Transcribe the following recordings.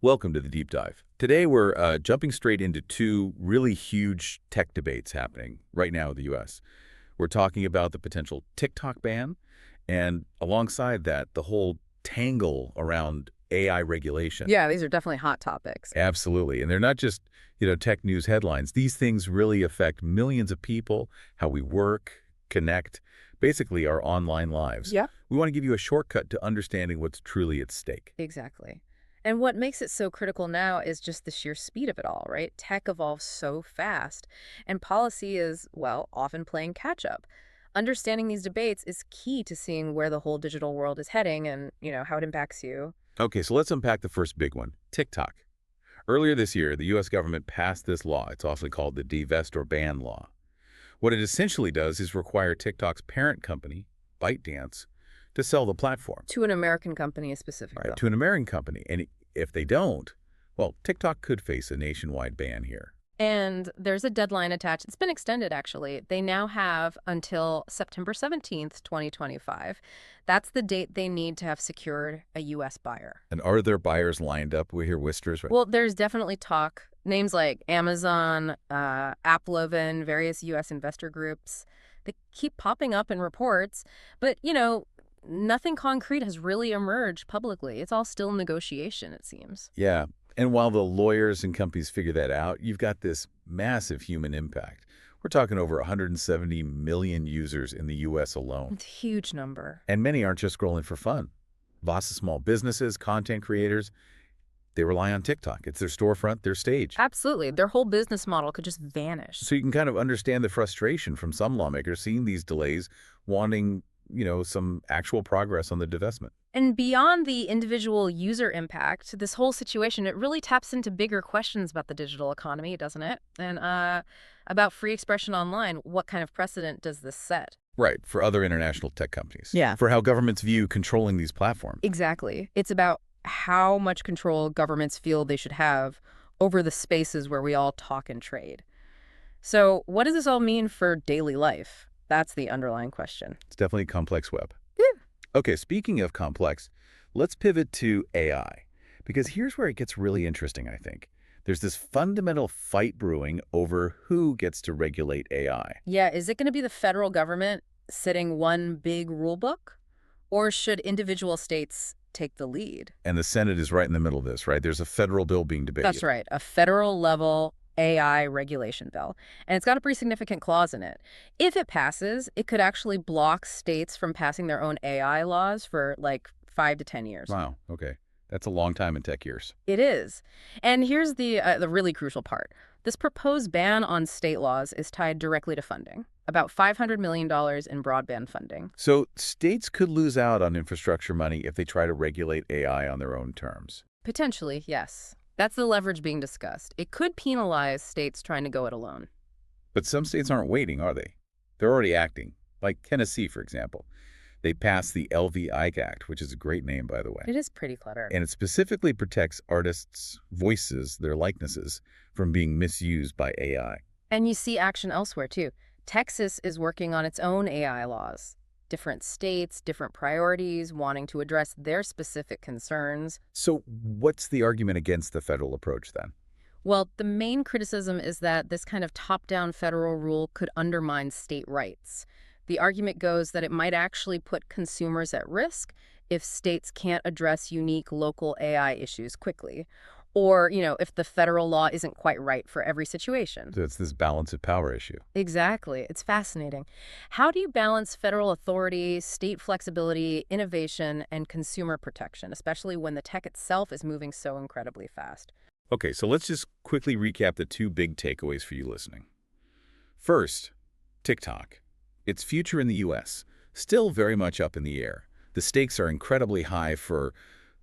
Welcome to the Deep Dive. Today we're jumping straight into two really huge tech debates happening right now in the U.S. We're talking about the potential TikTok ban and alongside that, the whole tangle around AI regulation. Yeah, these are definitely hot topics. Absolutely. And they're not just, tech news headlines. These things really affect millions of people, how we work, connect, basically our online lives. Yep. We want to give you a shortcut to understanding what's truly at stake. Exactly. And what makes it so critical now is just the sheer speed of it all, right? Tech evolves so fast, and policy is, well, often playing catch up. Understanding these debates is key to seeing where the whole digital world is heading and, how it impacts you. Okay, so let's unpack the first big one, TikTok. Earlier this year, the U.S. government passed this law. It's often called the Divest or Ban Law. What it essentially does is require TikTok's parent company, ByteDance, to sell the platform. To an American company specifically. Right, to an American company. And if they don't, well, TikTok could face a nationwide ban here. And there's a deadline attached. It's been extended, actually. They now have until September 17th, 2025. That's the date they need to have secured a U.S. buyer. And are there buyers lined up? We hear whispers, right? Well, there's definitely talk. Names like Amazon, AppLovin, various U.S. investor groups, they keep popping up in reports. But, nothing concrete has really emerged publicly. It's all still negotiation, it seems. Yeah. And while the lawyers and companies figure that out, you've got this massive human impact. We're talking over 170 million users in the U.S. alone. It's a huge number. And many aren't just scrolling for fun. Lots of small businesses, content creators, they rely on TikTok. It's their storefront, their stage. Absolutely. Their whole business model could just vanish. So you can kind of understand the frustration from some lawmakers seeing these delays, wanting, some actual progress on the divestment. And beyond the individual user impact, this whole situation, it really taps into bigger questions about the digital economy, doesn't it? And about free expression online. What kind of precedent does this set? Right, for other international tech companies. Yeah. For how governments view controlling these platforms. Exactly. It's about how much control governments feel they should have over the spaces where we all talk and trade. So what does this all mean for daily life? That's the underlying question. It's definitely a complex web. Yeah. Okay, speaking of complex, let's pivot to AI. Because here's where it gets really interesting, I think. There's this fundamental fight brewing over who gets to regulate AI. Yeah, is it going to be the federal government setting one big rule book? Or should individual states take the lead? And the Senate is right in the middle of this, right? There's a federal bill being debated. That's right, a federal level AI regulation bill. And it's got a pretty significant clause in it. If it passes, it could actually block states from passing their own AI laws for like 5 to 10 years. Wow, okay. That's a long time in tech years. It is. And here's the really crucial part. This proposed ban on state laws is tied directly to funding, about $500 million in broadband funding. So states could lose out on infrastructure money if they try to regulate AI on their own terms. Potentially, yes. That's the leverage being discussed. It could penalize states trying to go it alone. But some states aren't waiting, are they? They're already acting. Like Tennessee, for example. They passed the LV Ike Act, which is a great name, by the way. It is pretty clever. And it specifically protects artists' voices, their likenesses, from being misused by AI. And you see action elsewhere, too. Texas is working on its own AI laws. Different states, different priorities, wanting to address their specific concerns. So what's the argument against the federal approach, then? Well, the main criticism is that this kind of top-down federal rule could undermine state rights. The argument goes that it might actually put consumers at risk if states can't address unique local AI issues quickly. Or, if the federal law isn't quite right for every situation. So it's this balance of power issue. Exactly. It's fascinating. How do you balance federal authority, state flexibility, innovation, and consumer protection, especially when the tech itself is moving so incredibly fast? Okay, so let's just quickly recap the two big takeaways for you listening. First, TikTok. Its future in the U.S. still very much up in the air. The stakes are incredibly high for,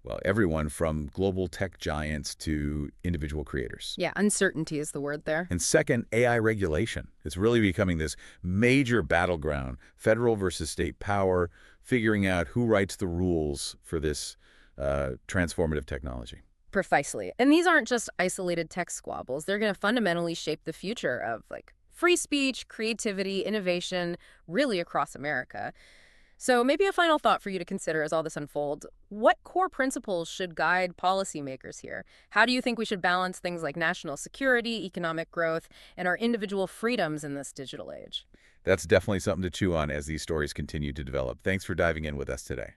well, everyone from global tech giants to individual creators. Yeah, uncertainty is the word there. And second, AI regulation. It's really becoming this major battleground, federal versus state power, figuring out who writes the rules for this transformative technology. Precisely. And these aren't just isolated tech squabbles. They're going to fundamentally shape the future of, free speech, creativity, innovation, really across America. So maybe a final thought for you to consider as all this unfolds. What core principles should guide policymakers here? How do you think we should balance things like national security, economic growth, and our individual freedoms in this digital age? That's definitely something to chew on as these stories continue to develop. Thanks for diving in with us today.